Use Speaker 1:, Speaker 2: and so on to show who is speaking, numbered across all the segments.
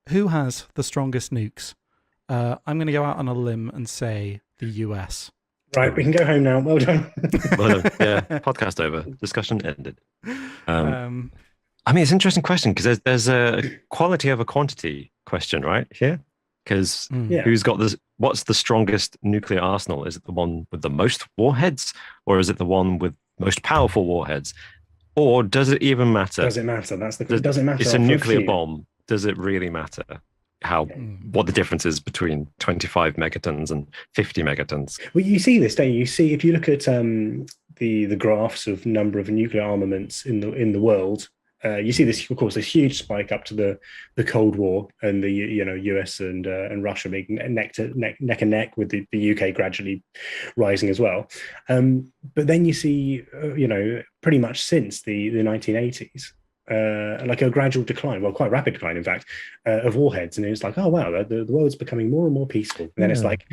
Speaker 1: who has the strongest nukes? I'm going to go out on a limb and say the US.
Speaker 2: Right, we can go home now. Well done.
Speaker 3: Well, yeah, podcast over. Discussion ended.
Speaker 1: Um,
Speaker 3: I mean, it's an interesting question because there's a quality over quantity question right here. Because
Speaker 2: Yeah.
Speaker 3: who's got this? What's the strongest nuclear arsenal? Is it the one with the most warheads, or is it the one with most powerful warheads? Or does it even matter?
Speaker 2: Does it matter? Does it matter?
Speaker 3: It's a nuclear bomb. Does it really matter what the difference is between 25 megatons and 50 megatons?
Speaker 2: Well, you see this, don't you? You see, if you look at the graphs of number of nuclear armaments in the world, you see this, of course, this huge spike up to the Cold War and the US and Russia being neck and neck with the UK gradually rising as well. But then you see, pretty much since the 1980s. Like a gradual decline, well, quite rapid decline, in fact, of warheads. And it's like, oh, wow, the world's becoming more and more peaceful. And then it's like,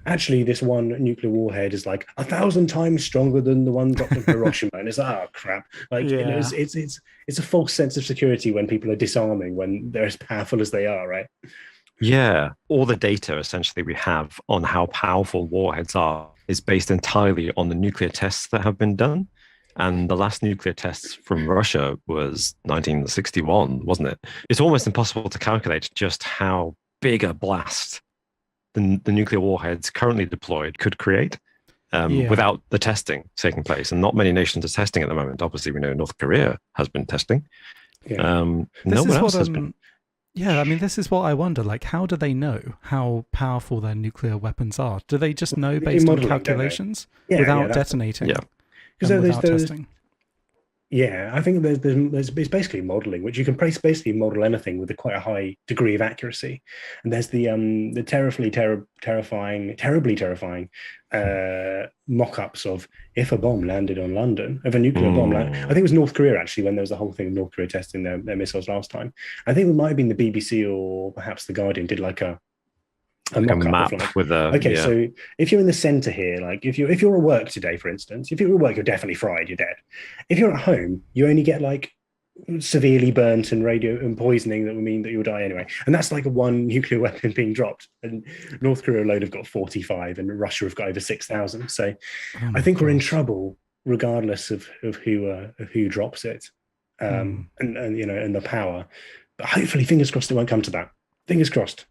Speaker 2: actually, this one nuclear warhead is like 1,000 times stronger than the one dropped in Hiroshima. And it's, oh, crap. Like, it's a false sense of security when people are disarming, when they're as powerful as they are, right?
Speaker 3: Yeah. All the data, essentially, we have on how powerful warheads are is based entirely on the nuclear tests that have been done. And the last nuclear tests from Russia was 1961, wasn't it? It's almost impossible to calculate just how big a blast the nuclear warheads currently deployed could create without the testing taking place. And not many nations are testing at the moment. Obviously, we know North Korea has been testing.
Speaker 2: Yeah.
Speaker 3: No one else has been.
Speaker 1: Yeah, I mean, this is what I wonder. Like, how do they know how powerful their nuclear weapons are? Do they just know based on calculations without detonating?
Speaker 3: Yeah.
Speaker 1: Because there's
Speaker 2: yeah, I think there's basically modeling, which you can basically model anything with quite a high degree of accuracy. And there's the terribly terrifying mock-ups of if a bomb landed on London, if a nuclear bomb landed. I think it was North Korea, actually, when there was the whole thing of North Korea testing their missiles last time. I think it might have been the BBC or perhaps The Guardian did like a
Speaker 3: map with a
Speaker 2: so if you're in the center here, like if you're at work today, for instance, if you're at work, you're definitely fried, you're dead. If you're at home, you only get like severely burnt and radio and poisoning that would mean that you'll die anyway. And that's like a one nuclear weapon being dropped. And North Korea alone have got 45 and Russia have got over 6,000. So I think we're in trouble regardless of who drops it and the power. But hopefully, fingers crossed, it won't come to that. Fingers crossed.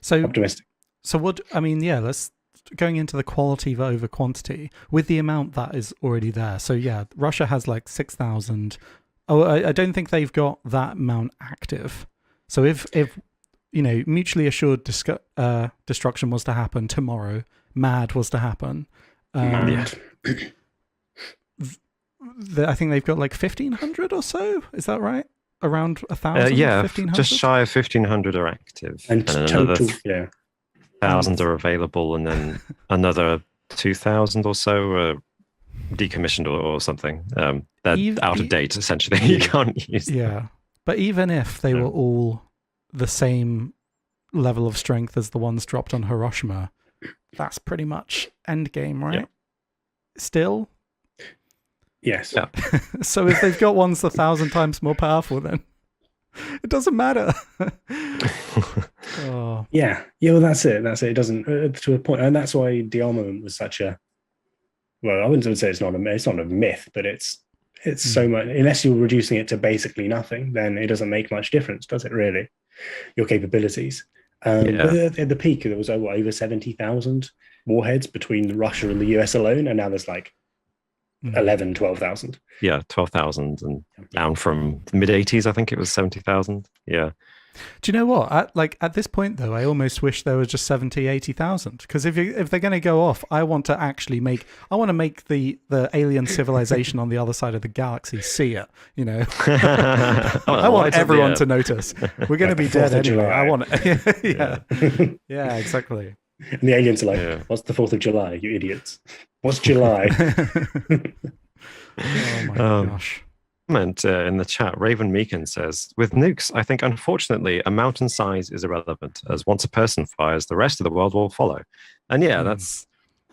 Speaker 1: So
Speaker 2: optimistic.
Speaker 1: So let's going into the quality over quantity with the amount that is already there. So yeah, Russia has like 6,000. Oh, I don't think they've got that amount active. So if mutually assured destruction was to happen tomorrow, MAD was to happen. I think they've got like 1,500 or so. Is that right? Around 1,000? 1,500?
Speaker 3: Just shy of 1,500 are active.
Speaker 2: And total,
Speaker 3: thousands are available, and then another 2,000 or so are decommissioned or something. They're out of date, essentially. You can't use them.
Speaker 1: Yeah. But even if they were all the same level of strength as the ones dropped on Hiroshima, that's pretty much endgame, right?
Speaker 3: Yeah.
Speaker 1: Still?
Speaker 2: Yes.
Speaker 3: Yeah.
Speaker 1: So if they've got ones 1,000 times more powerful, then it doesn't matter.
Speaker 2: Oh. Yeah. Well, that's it. It doesn't to a point, and that's why dearmament was such a. Well, I wouldn't say it's not a myth, but it's so much. Unless you're reducing it to basically nothing, then it doesn't make much difference, does it? Really, your capabilities. But at the peak, there was over 70,000 warheads between Russia and the US alone, and now there's like 12,000.
Speaker 3: Yeah, 12,000, and down from the mid-80s, I think it was 70,000. Yeah.
Speaker 1: Do you know what? At this point, though, I almost wish there was just 70, 80,000. Because if they're going to go off, I want to make the alien civilization on the other side of the galaxy see it. I want everyone to notice. We're going to be dead anyway. I want it. Yeah, exactly.
Speaker 2: And the aliens are like, "What's the 4th of July, you idiots? What's July?"
Speaker 1: Oh my gosh.
Speaker 3: Comment in the chat, Raven Meekin says, with nukes, I think unfortunately a mountain size is irrelevant, as once a person fires, the rest of the world will follow. And that's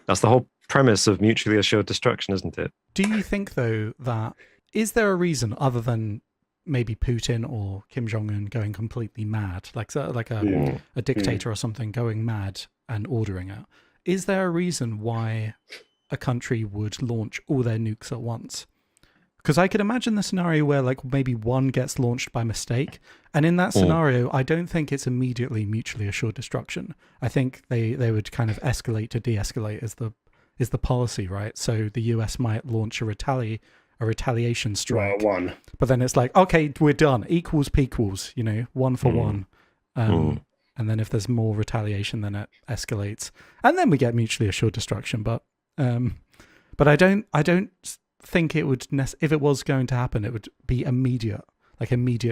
Speaker 3: the whole premise of mutually assured destruction, isn't it?
Speaker 1: Do you think, though, that is there a reason other than maybe Putin or Kim Jong-un going completely mad, like a dictator or something going mad and ordering it. Is there a reason why a country would launch all their nukes at once? Because I could imagine the scenario where like maybe one gets launched by mistake, and in that scenario, I don't think it's immediately mutually assured destruction. I think they would kind of escalate to de-escalate is the policy, right? So the US might launch a retaliation strike, but then it's like, okay, we're done, equals pequals, one for one, and then if there's more retaliation, then it escalates, and then we get mutually assured destruction. But I don't think it would if it was going to happen, it would be immediate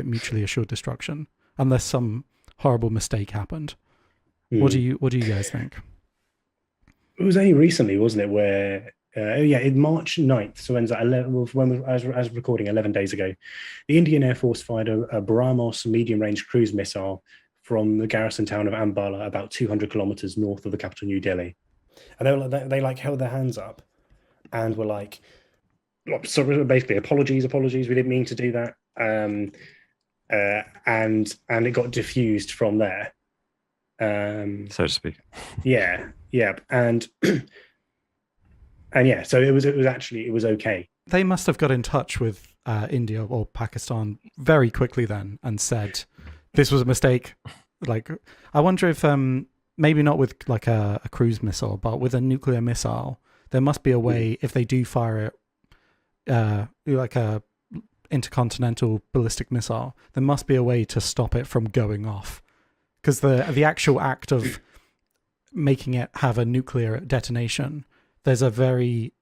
Speaker 1: mutually assured destruction, unless some horrible mistake happened. What do you guys think?
Speaker 2: It was only recently, wasn't it, where in March 9th, so when's that? As recording 11 days ago, the Indian Air Force fired a BrahMos medium-range cruise missile from the garrison town of Ambala, about 200 kilometers north of the capital, New Delhi. And they held their hands up and were like, so basically, apologies, we didn't mean to do that. And it got diffused from there.
Speaker 3: So to speak.
Speaker 2: Yeah. And yeah, so it was okay.
Speaker 1: They must have got in touch with India or Pakistan very quickly then and said, this was a mistake. Like, I wonder if maybe not with like a cruise missile, but with a nuclear missile, there must be a way, if they do fire it, like a intercontinental ballistic missile, there must be a way to stop it from going off, because the actual act of making it have a nuclear detonation, there's a very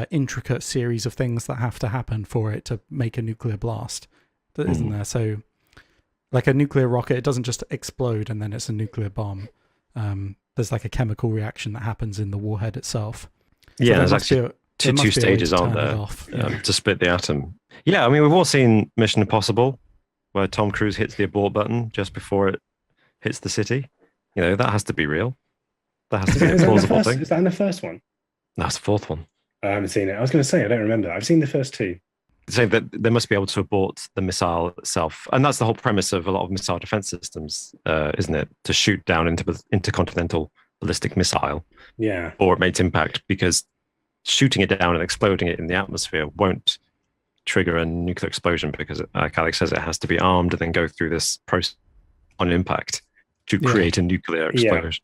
Speaker 1: intricate series of things that have to happen for it to make a nuclear blast, isn't there? So like a nuclear rocket, it doesn't just explode and then it's a nuclear bomb. There's like a chemical reaction that happens in the warhead itself. So
Speaker 3: there's actually two stages, aren't there, to split the atom. Yeah, I mean, we've all seen Mission Impossible, where Tom Cruise hits the abort button just before it hits the city. That has to be real. That has to be a plausible thing.
Speaker 2: Is that in the first one?
Speaker 3: No, it's the fourth one.
Speaker 2: I haven't seen it. I was going to say, I don't remember. I've seen the first two.
Speaker 3: Saying that they must be able to abort the missile itself. And that's the whole premise of a lot of missile defense systems, isn't it? To shoot down into the intercontinental ballistic missile or its impact, because shooting it down and exploding it in the atmosphere won't trigger a nuclear explosion, because, like Alex says, it has to be armed and then go through this process on impact to create a nuclear explosion.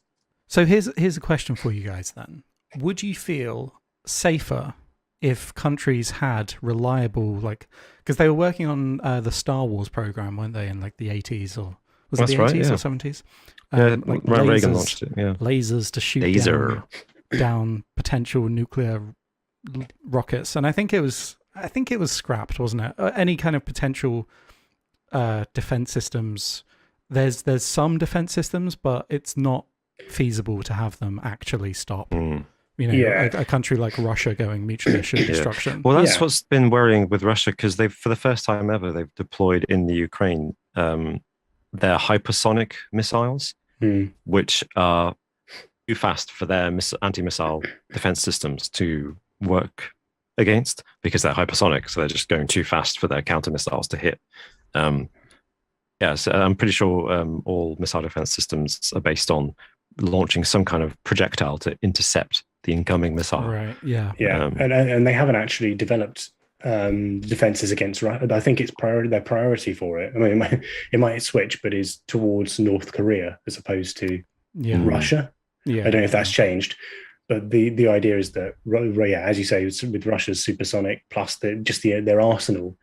Speaker 1: So here's a question for you guys then. Would you feel safer if countries had reliable, because they were working on the Star Wars program, weren't they, in like the 80s, or was it the 80s or 70s?
Speaker 3: Like Reagan launched it,
Speaker 1: lasers to shoot down potential nuclear rockets, and I think it was scrapped, wasn't it? Any kind of potential defense systems. There's some defense systems, but it's not feasible to have them actually stop. A country like Russia going mutually assured destruction.
Speaker 3: Well, that's what's been worrying with Russia, because for the first time ever, they've deployed in the Ukraine their hypersonic missiles, which are too fast for their anti-missile defense systems to work against, because they're hypersonic, so they're just going too fast for their counter missiles to hit. So I'm pretty sure all missile defense systems are based on launching some kind of projectile to intercept the incoming missile.
Speaker 1: Right.
Speaker 2: And they haven't actually developed defenses against Russia. I think it's their priority for it. I mean, it might switch, but is towards North Korea as opposed to Russia. I don't know if that's changed, but the idea is that, as you say, with Russia's supersonic plus their arsenal,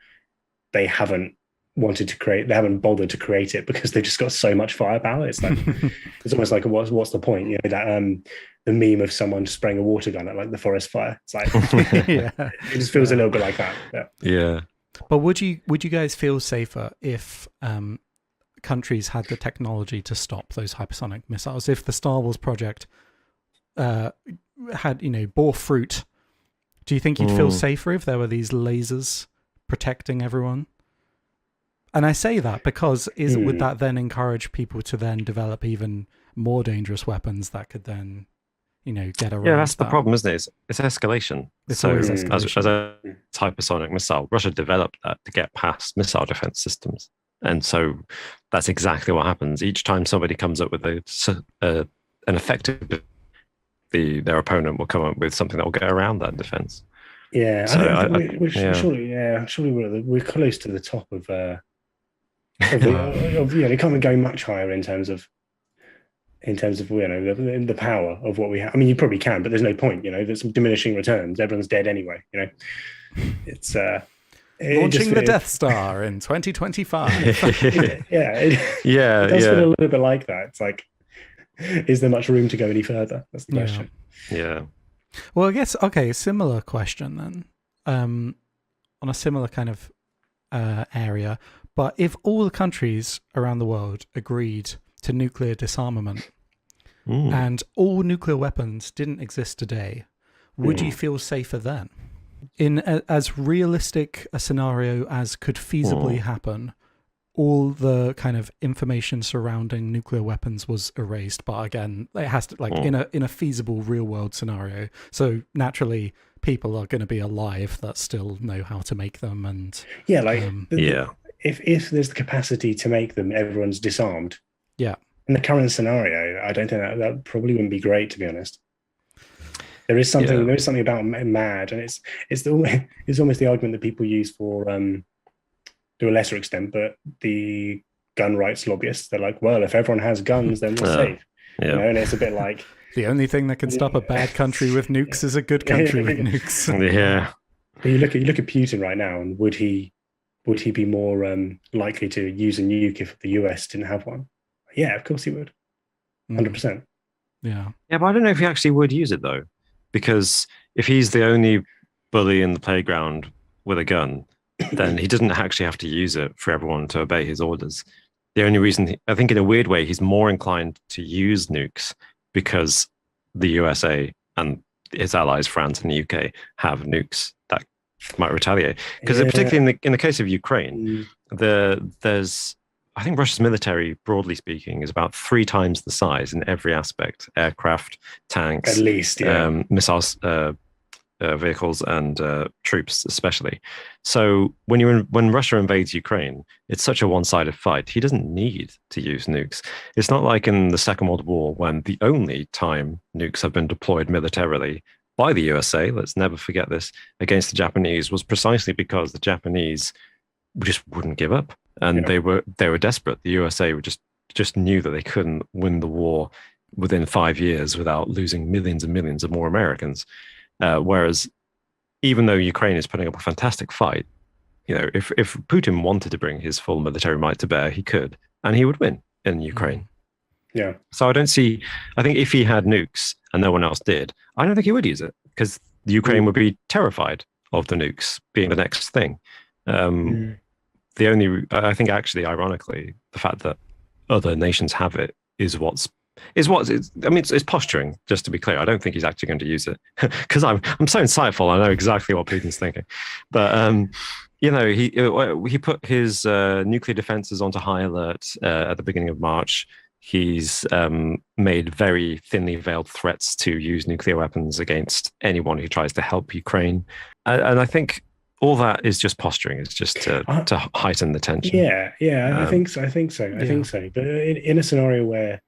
Speaker 2: they haven't bothered to create it because they've just got so much firepower. It's like it's almost like what's the point? That the meme of someone spraying a water gun at like the forest fire. It's like it just feels a little bit like that.
Speaker 3: Yeah.
Speaker 1: But would you guys feel safer if countries had the technology to stop those hypersonic missiles? If the Star Wars project had bore fruit, do you think you'd feel safer if there were these lasers protecting everyone? And I say that because would that then encourage people to then develop even more dangerous weapons that could then, get around.
Speaker 3: Yeah, that's the
Speaker 1: that.
Speaker 3: problem, isn't it? It's escalation.
Speaker 1: It's
Speaker 3: so
Speaker 1: always
Speaker 3: as
Speaker 1: escalation.
Speaker 3: a hypersonic missile, Russia developed that to get past missile defense systems. And so that's exactly what happens. Each time somebody comes up with an effective, their opponent will come up with something that will get around that defense.
Speaker 2: Yeah,
Speaker 3: So
Speaker 2: surely we're close to the top of they can't go much higher in terms of the power of what we have. I mean, you probably can, but there's no point. There's some diminishing returns. Everyone's dead anyway. It's
Speaker 1: launching the Death Star in 2025.
Speaker 2: It does feel a little bit like that. It's like, is there much room to go any further? That's the question.
Speaker 3: Yeah.
Speaker 1: Well, I guess similar question then, on a similar kind of area. But if all the countries around the world agreed to nuclear disarmament and all nuclear weapons didn't exist today, would you feel safer then? In as realistic a scenario as could feasibly happen, all the kind of information surrounding nuclear weapons was erased. But again, it has to in a feasible real world scenario. So naturally, people are going to be alive that still know how to make them, and
Speaker 2: if there's the capacity to make them, everyone's disarmed.
Speaker 1: Yeah.
Speaker 2: In the current scenario, I don't think that probably wouldn't be great, to be honest. There is something. There is something about MAD, and it's almost the argument that people use for, to a lesser extent, but the gun rights lobbyists. They're like, well, if everyone has guns, then we're safe.
Speaker 3: Yeah.
Speaker 2: And it's a bit like
Speaker 1: the only thing that can stop a bad country with nukes is a good country with nukes.
Speaker 3: Yeah.
Speaker 2: But you look at Putin right now, and would he be more likely to use a nuke if the US didn't have one? Yeah, of course he would. 100%.
Speaker 1: Yeah.
Speaker 3: Yeah, but I don't know if he actually would use it though, because if he's the only bully in the playground with a gun, then he doesn't actually have to use it for everyone to obey his orders. The only reason, I think in a weird way, he's more inclined to use nukes because the USA and its allies, France and the UK, have nukes that might retaliate. Because particularly in the case of Ukraine, there's, I think Russia's military, broadly speaking, is about 3 times the size in every aspect: aircraft, tanks,
Speaker 2: at least,
Speaker 3: missiles, vehicles, and troops, especially. So when Russia invades Ukraine, it's such a one-sided fight. He doesn't need to use nukes. It's not like in the Second World War, when the only time nukes have been deployed militarily by the USA, let's never forget this, against the Japanese, was precisely because the Japanese just wouldn't give up. And they were desperate. The USA just knew that they couldn't win the war within 5 years without losing millions and millions of more Americans. Whereas, even though Ukraine is putting up a fantastic fight, if Putin wanted to bring his full military might to bear, he could, and he would win in Ukraine.
Speaker 2: Yeah.
Speaker 3: So I think if he had nukes and no one else did, I don't think he would use it, because Ukraine would be terrified of the nukes being the next thing. I think actually, ironically, the fact that other nations have it is it's posturing, just to be clear. I don't think he's actually going to use it, because I'm so insightful. I know exactly what Putin's thinking. But he put his nuclear defenses onto high alert at the beginning of March. He's made very thinly veiled threats to use nuclear weapons against anyone who tries to help Ukraine. And I think all that is just posturing. It's just to heighten the tension.
Speaker 2: Yeah. I think so. I think so. But in a scenario where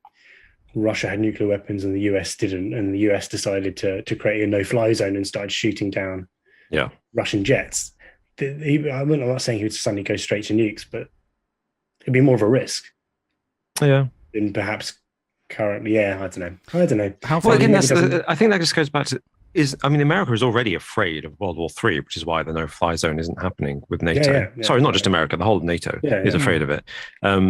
Speaker 2: Russia had nuclear weapons and the US didn't, and the US decided to create a no-fly zone and started shooting down Russian jets, I'm not saying he would suddenly go straight to nukes, but it'd be more of a risk.
Speaker 3: Yeah.
Speaker 2: Than perhaps currently. I don't know.
Speaker 3: Well, again, I think that just goes back to America is already afraid of World War III, which is why the no-fly zone isn't happening with NATO. Sorry, not just America, the whole of NATO is afraid of it.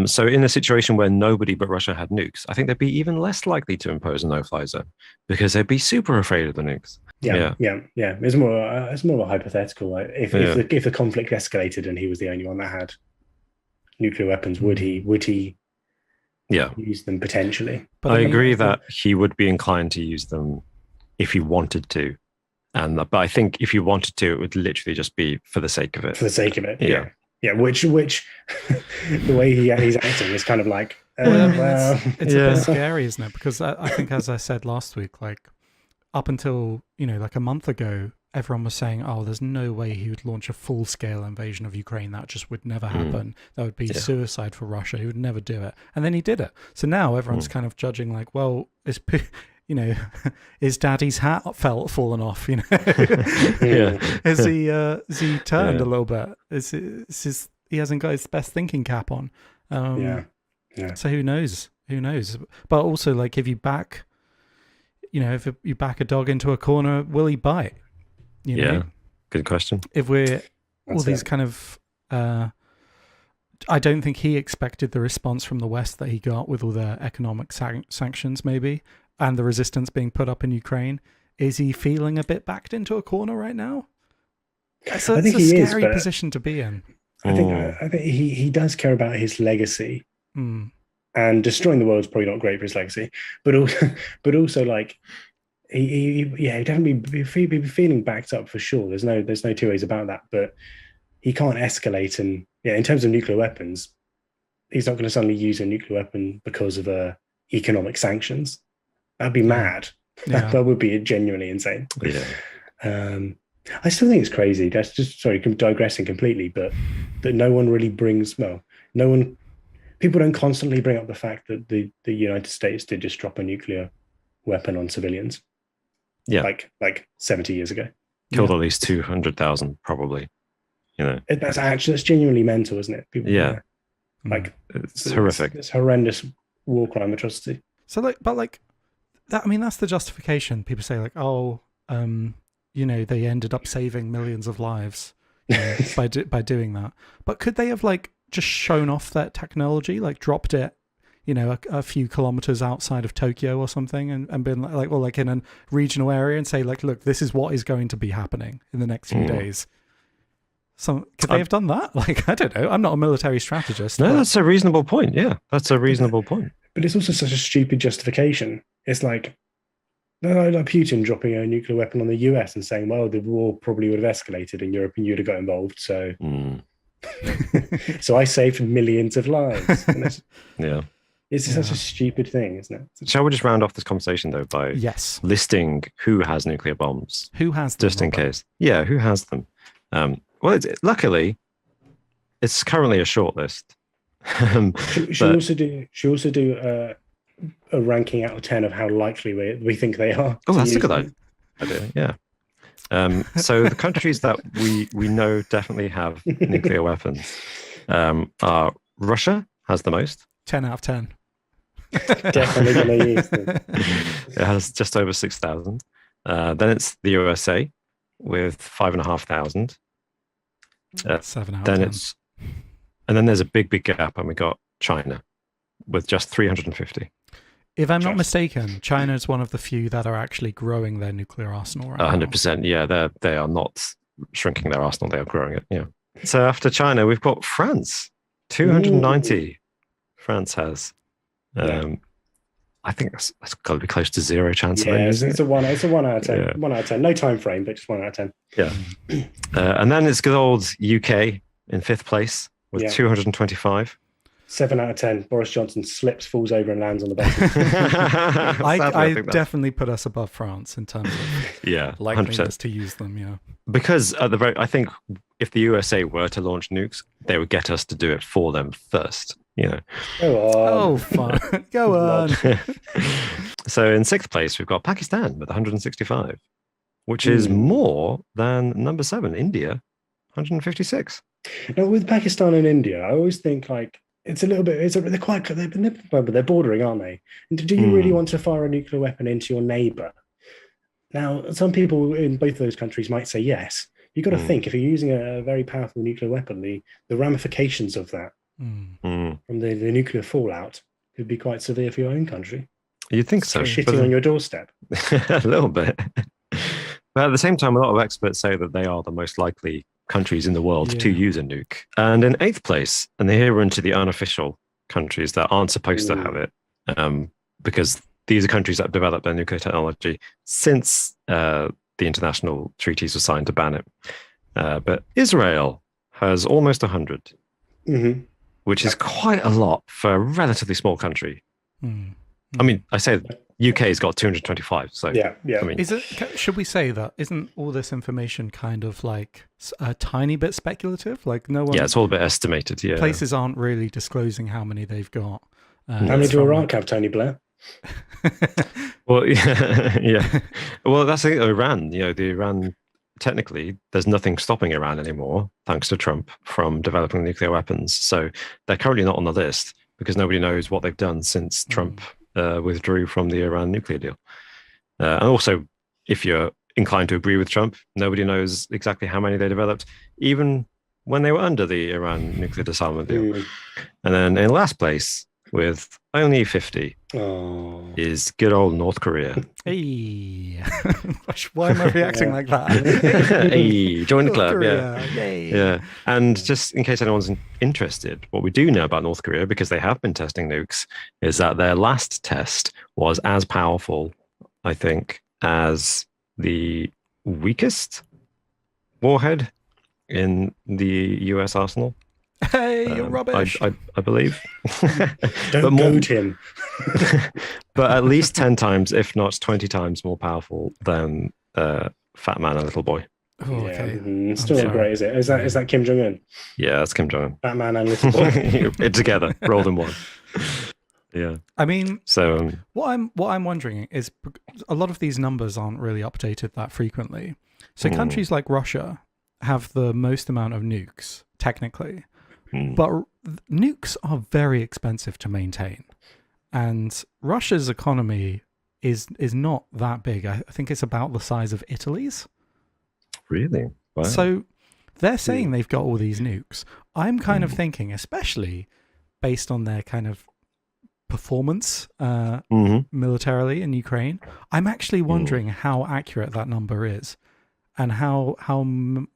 Speaker 3: So in a situation where nobody but Russia had nukes, I think they'd be even less likely to impose a no-fly zone, because they'd be super afraid of the nukes.
Speaker 2: Yeah. It's more of a hypothetical. Like if the conflict escalated and he was the only one that had nuclear weapons, would he use them potentially?
Speaker 3: But I agree that he would be inclined to use them if he wanted to, but I think if he wanted to, it would literally just be for the sake of it.
Speaker 2: For the sake of it, yeah. Which the way he's acting is kind of like,
Speaker 1: it's a bit scary, isn't it? Because I think, as I said last week, like up until, like a month ago, everyone was saying, oh, there's no way he would launch a full-scale invasion of Ukraine. That just would never happen. That would be suicide for Russia. He would never do it. And then he did it. So now everyone's kind of judging like, well, is Daddy's hat fallen off? Has he turned a little bit? He hasn't got his best thinking cap on. So who knows? But also, like, if you back a dog into a corner, will he bite?
Speaker 3: Good question.
Speaker 1: If these kind of, I don't think he expected the response from the West that he got with all their economic sanctions, maybe, and the resistance being put up in Ukraine. Is he feeling a bit backed into a corner right now? It's a scary position to be in.
Speaker 2: I think he does care about his legacy, and destroying the world is probably not great for his legacy. But also like he definitely be feeling backed up for sure. There's no two ways about that. But he can't escalate, and in terms of nuclear weapons, he's not going to suddenly use a nuclear weapon because of economic sanctions. That'd be mad. Yeah. That would be genuinely insane. Yeah. I still think it's crazy. That's just digressing completely, but that no one really people don't constantly bring up the fact that the United States did just drop a nuclear weapon on civilians.
Speaker 3: Yeah.
Speaker 2: Like 70 years ago.
Speaker 3: Killed at least 200,000 probably.
Speaker 2: That's genuinely mental, isn't it? People, like
Speaker 3: it's horrific.
Speaker 2: It's horrendous war crime atrocity.
Speaker 1: So that, that's the justification. People say like, oh, they ended up saving millions of lives by doing that. But could they have like just shown off that technology, like dropped it, a few kilometers outside of Tokyo or something, and been like in a regional area and say like, look, this is what is going to be happening in the next few days. Could they have done that? Like, I don't know. I'm not a military strategist.
Speaker 3: No, that's a reasonable point. Yeah, that's a reasonable point.
Speaker 2: But it's also such a stupid justification. It's like Putin dropping a nuclear weapon on the US and saying, well, the war probably would have escalated in Europe and you'd have got involved. So, so I saved millions of lives. It's such a stupid thing, isn't it?
Speaker 3: Shall we just round off this conversation though by listing who has nuclear bombs?
Speaker 1: Who has them?
Speaker 3: Just in case. Yeah, who has them? Luckily, it's currently a short list.
Speaker 2: She also do a ranking out of 10 of how likely we think they are.
Speaker 3: Oh, that's a good idea. Yeah. So the countries that we know definitely have nuclear weapons are Russia has the most.
Speaker 1: 10 out of 10.
Speaker 2: Definitely going to use them.
Speaker 3: It has just over 6,000. Then it's the USA with 5,500.
Speaker 1: 7 out of 10.
Speaker 3: And then there's a big gap, and we got China with just 350.
Speaker 1: If I'm not mistaken, China is one of the few that are actually growing their nuclear arsenal right
Speaker 3: 100%.
Speaker 1: now.
Speaker 3: Yeah, they are not shrinking their arsenal; they are growing it. Yeah. So after China, we've got France, 290. Ooh. France has. I think that's got to be close to zero chance.
Speaker 2: Yeah, it's a 1 out of 10. Yeah. 1 out of 10. No time frame, but just 1 out of 10.
Speaker 3: Yeah. And then it's good old UK in 5th place with 225.
Speaker 2: 7 out of 10. Boris Johnson slips, falls over, and lands on the bed.
Speaker 1: I definitely put us above France in terms of likeliness to use them. Yeah,
Speaker 3: because I think if the USA were to launch nukes, they would get us to do it for them first.
Speaker 2: Go on.
Speaker 1: Oh, fun. Go on.
Speaker 3: So in 6th place, we've got Pakistan with 165, which is more than number 7, India, 156.
Speaker 2: Now, with Pakistan and India, I always think like it's a little bit. They're bordering, aren't they? And do you really want to fire a nuclear weapon into your neighbour? Now, some people in both of those countries might say yes. You've got to think if you're using a very powerful nuclear weapon, the ramifications of that from the nuclear fallout could be quite severe for your own country.
Speaker 3: You'd think so.
Speaker 2: Shitting on your doorstep.
Speaker 3: A little bit. But at the same time, a lot of experts say that they are the most likely countries in the world to use a nuke. And in 8th place, and here we're into the unofficial countries that aren't supposed to have it, because these are countries that have developed their nuclear technology since the international treaties were signed to ban it. But Israel has almost 100, which is quite a lot for a relatively small country. I mean, I say UK's got 225. So
Speaker 2: Yeah.
Speaker 3: I mean,
Speaker 1: Should we say that isn't all this information kind of like a tiny bit speculative? Like no one.
Speaker 3: yeah, it's all a bit estimated. Yeah.
Speaker 1: Places aren't really disclosing how many they've got.
Speaker 2: How many do Iraq have, Tony Blair?
Speaker 3: Well, yeah. Well, that's the thing, Iran. The Iran. Technically, there's nothing stopping Iran anymore, thanks to Trump, from developing nuclear weapons. So they're currently not on the list because nobody knows what they've done since Trump withdrew from the Iran nuclear deal. And also, if you're inclined to agree with Trump, nobody knows exactly how many they developed, even when they were under the Iran nuclear disarmament deal. And then in last place, with only 50, is good old North Korea.
Speaker 1: Hey, why am I reacting like that?
Speaker 3: Hey, join the club.
Speaker 1: Korea.
Speaker 3: Yeah.
Speaker 1: Yay.
Speaker 3: Yeah. And just in case anyone's interested, what we do know about North Korea, because they have been testing nukes, is that their last test was as powerful, I think, as the weakest warhead in the US arsenal.
Speaker 1: Hey, you're rubbish.
Speaker 3: I believe.
Speaker 2: Don't goad him.
Speaker 3: But at least 10 times, if not 20 times more powerful than Fat Man and Little Boy.
Speaker 1: Oh, okay.
Speaker 2: Still not great, is it? Is that Kim Jong-un?
Speaker 3: Yeah, that's Kim Jong-un.
Speaker 2: Batman and Little Boy.
Speaker 3: It together, rolled in one. Yeah.
Speaker 1: I mean,
Speaker 3: so
Speaker 1: what I'm wondering is a lot of these numbers aren't really updated that frequently. So countries like Russia have the most amount of nukes, technically. But nukes are very expensive to maintain. And Russia's economy is not that big. I think it's about the size of Italy's.
Speaker 3: Really? Wow.
Speaker 1: So they're saying they've got all these nukes. I'm kind of thinking, especially based on their kind of performance militarily in Ukraine, I'm actually wondering how accurate that number is and how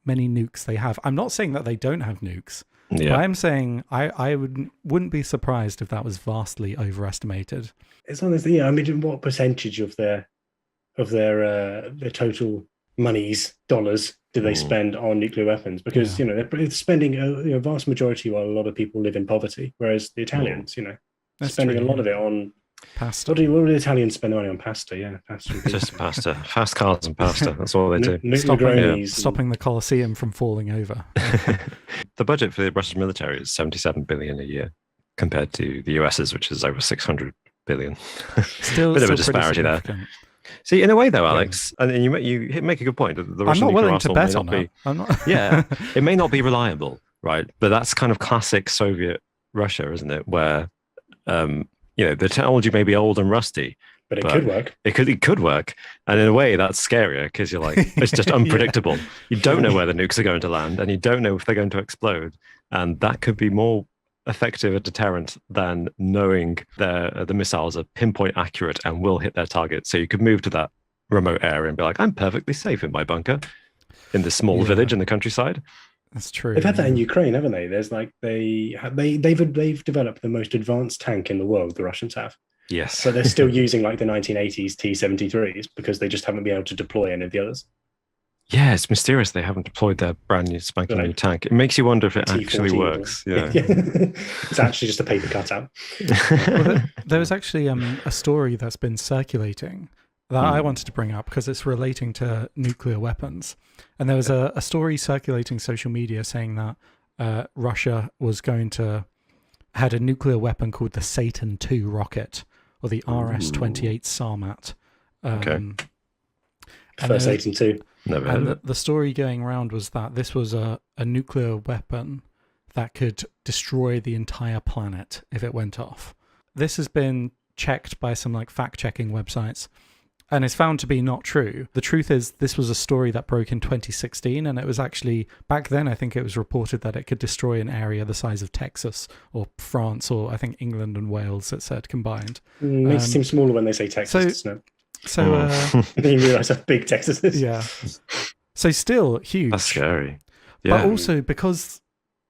Speaker 1: many nukes they have. I'm not saying that they don't have nukes. Yeah. I'm saying I wouldn't be surprised if that was vastly overestimated.
Speaker 2: It's honestly, I mean, what percentage of their total monies, dollars, do they spend on nuclear weapons? Because they're spending a vast majority while a lot of people live in poverty, whereas the Italians,
Speaker 1: That's
Speaker 2: spending
Speaker 1: true,
Speaker 2: a lot of it on
Speaker 1: pasta.
Speaker 2: What do the Italians spend money on? Pasta, yeah, pasta.
Speaker 3: Just pasta, fast cars and pasta. That's all they do.
Speaker 1: Stopping the Colosseum from falling over.
Speaker 3: The budget for the Russian military is 77 billion a year, compared to the US's, which is over 600 billion.
Speaker 1: Still,
Speaker 3: bit of a disparity there. See, in a way, though, Alex, and you make a good point. The Russian
Speaker 1: I'm not willing
Speaker 3: arsenal
Speaker 1: to bet
Speaker 3: may
Speaker 1: on
Speaker 3: not be,
Speaker 1: that. I'm not.
Speaker 3: Yeah, it may not be reliable, right? But that's kind of classic Soviet Russia, isn't it? Where the technology may be old and rusty,
Speaker 2: but it could work.
Speaker 3: It could work, and in a way, that's scarier because you're like, it's just unpredictable. You don't know where the nukes are going to land, and you don't know if they're going to explode, and that could be more effective a deterrent than knowing the missiles are pinpoint accurate and will hit their target. So you could move to that remote area and be like, I'm perfectly safe in my bunker in this small village in the countryside.
Speaker 1: That's true.
Speaker 2: They've had that in Ukraine, haven't they? There's like they've developed the most advanced tank in the world. The Russians have.
Speaker 3: Yes.
Speaker 2: So they're still using like the 1980s T-73s because they just haven't been able to deploy any of the others.
Speaker 3: Yeah, it's mysterious they haven't deployed their brand new spanking new tank. It makes you wonder if it actually works. Yeah.
Speaker 2: It's actually just a paper cutout.
Speaker 1: There was actually a story that's been circulating that I wanted to bring up because it's relating to nuclear weapons. And there was a story circulating social media saying that Russia was had a nuclear weapon called the Satan II rocket or the RS-28 Sarmat.
Speaker 2: First Satan II.
Speaker 3: Never
Speaker 1: heard of it. The story going around was that this was a nuclear weapon that could destroy the entire planet if it went off. This has been checked by some like fact-checking websites and is found to be not true. The truth is this was a story that broke in 2016 and it was actually, back then I think it was reported that it could destroy an area the size of Texas or France or I think England and Wales, it said, combined.
Speaker 2: Makes it seem smaller when they say Texas, doesn't it?
Speaker 1: So
Speaker 2: then you realise how big Texas is.
Speaker 1: Yeah. So still huge.
Speaker 3: That's scary. Yeah.
Speaker 1: But also because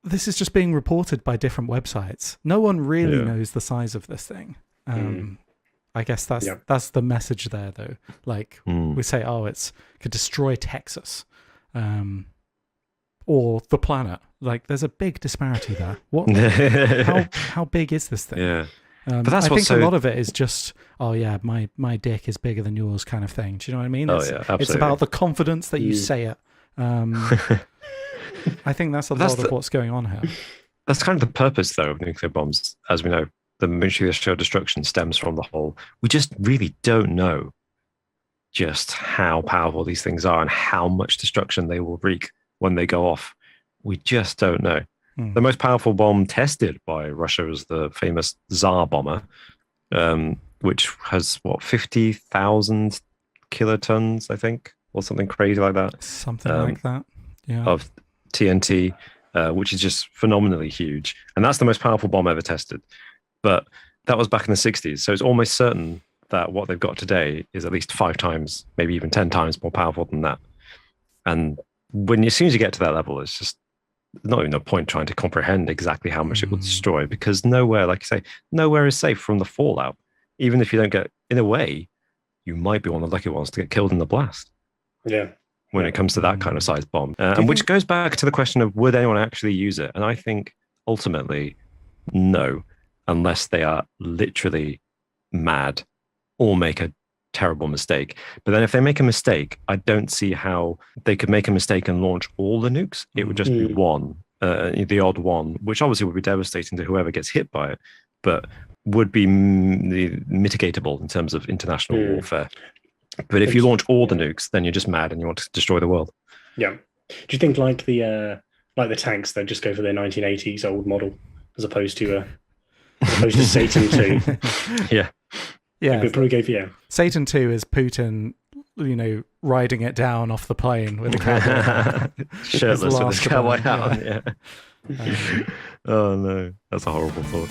Speaker 1: this is just being reported by different websites. No one really knows the size of this thing. I guess that's the message there though. Like we say, it could destroy Texas. Or the planet. Like there's a big disparity there. What how big is this thing?
Speaker 3: Yeah. But that's
Speaker 1: I
Speaker 3: what's
Speaker 1: think a
Speaker 3: so-
Speaker 1: lot of it is just, oh yeah, my dick is bigger than yours kind of thing. Do you know what I mean?
Speaker 3: Oh,
Speaker 1: It's,
Speaker 3: yeah,
Speaker 1: it's
Speaker 3: absolutely.
Speaker 1: about the confidence that you say it. I think that's a
Speaker 3: That's
Speaker 1: lot of what's going on here.
Speaker 3: That's kind of the purpose, though, of nuclear bombs. As we know, the mutually assured destruction stems from the whole. We just really don't know just how powerful these things are and how much destruction they will wreak when they go off. We just don't know. The most powerful bomb tested by Russia is the famous Tsar Bomber, which has, 50,000 kilotons, I think, or something crazy like that.
Speaker 1: Something like that. Yeah.
Speaker 3: Of TNT, which is just phenomenally huge. And that's the most powerful bomb ever tested. But that was back in the 60s. So it's almost certain that what they've got today is at least 5 times, maybe even 10 times more powerful than that. And as soon as you get to that level, it's just not even a point trying to comprehend exactly how much it will destroy, because nowhere, like you say, nowhere is safe from the fallout. Even if you don't get, in a way, you might be one of the lucky ones to get killed in the blast.
Speaker 2: Yeah.
Speaker 3: When it comes to that kind of size bomb. And which goes back to the question of would anyone actually use it? And I think ultimately, no, unless they are literally mad or make a terrible mistake. But then if they make a mistake, I don't see how they could make a mistake and launch all the nukes. It would just be one, the odd one, which obviously would be devastating to whoever gets hit by it, but would be mitigatable in terms of international warfare. But if you launch all the nukes, then you're just mad and you want to destroy the world.
Speaker 2: Yeah. Do you think like the tanks, they'll just go for their 1980s old model as opposed to Satan 2?
Speaker 3: Yeah.
Speaker 1: Yeah.
Speaker 2: We'd probably go for
Speaker 1: Satan 2 is Putin, riding it down off the plane with a cowboy.
Speaker 3: Shirtless with
Speaker 1: last
Speaker 3: a cowboy
Speaker 1: command,
Speaker 3: hat on. Yeah. Oh no, that's a horrible thought.